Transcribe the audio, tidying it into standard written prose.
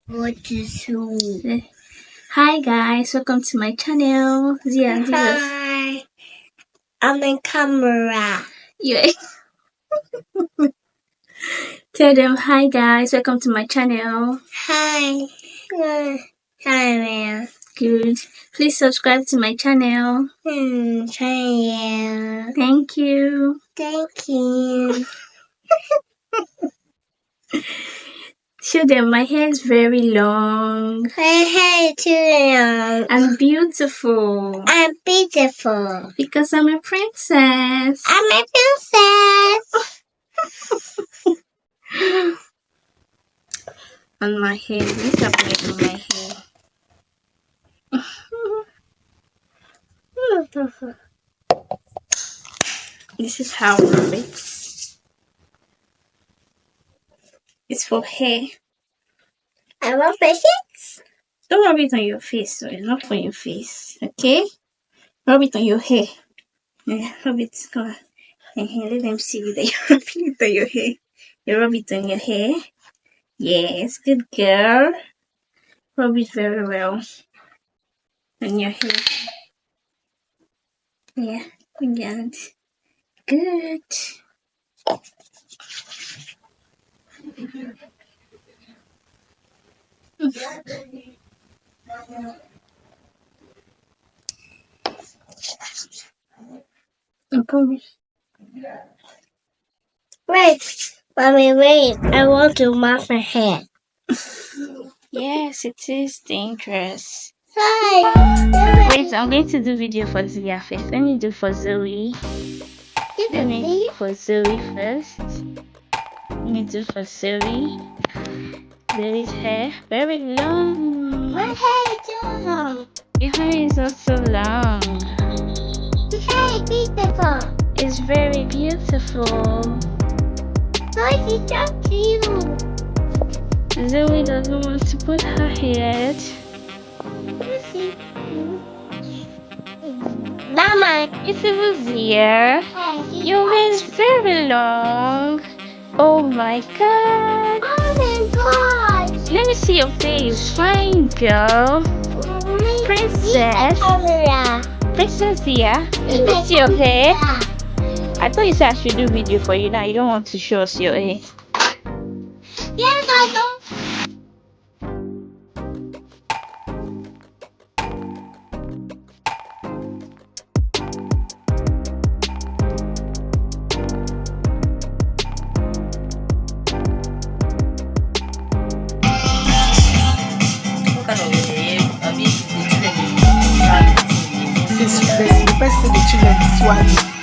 What is you? Hi guys, welcome to my channel. Zia, Hi. I'm in camera. Yeah. Tell them hi guys, welcome to my channel. Hi. Hi, man. Good. Please subscribe to my channel. Channel. Thank you. Thank you. Show them my hair is very long. My hair is too long. I'm beautiful. I'm beautiful. Because I'm a princess. I'm a princess. On my hair. This happened on my hair. This is how I rub it. It's for hair. I rub it. Don't rub it on your face, so it's not for your face, okay? Rub it on your hair. Yeah, rub it. Come on. Let them see you that you're rubbing it on your hair. You rub it on your hair. Yes, good girl. Rub it very well on your hair. Yeah, good. Good. Wait, mommy, wait. I want to wash my hair. Yes, it is dangerous. Hi. Wait, I'm going to do video for Zia first. Let me do for Zoe. Let me do for Zoe first. Let me do for Zoe. Zoe's hair, very long. My hair is long. Your hair is also long. The hair is beautiful. It's very beautiful. Nice, it's so cute. Zoe doesn't want to put her head. Mama, Beautiful Zia. Your hair is very long. Oh my god. Oh my god. Let me see your face. Fine girl. Princess. Princess Zia. Let me see your hair. I thought you said I should do video for you. Now you don't want to show us your hair. Yes, I don't. The person the children is one.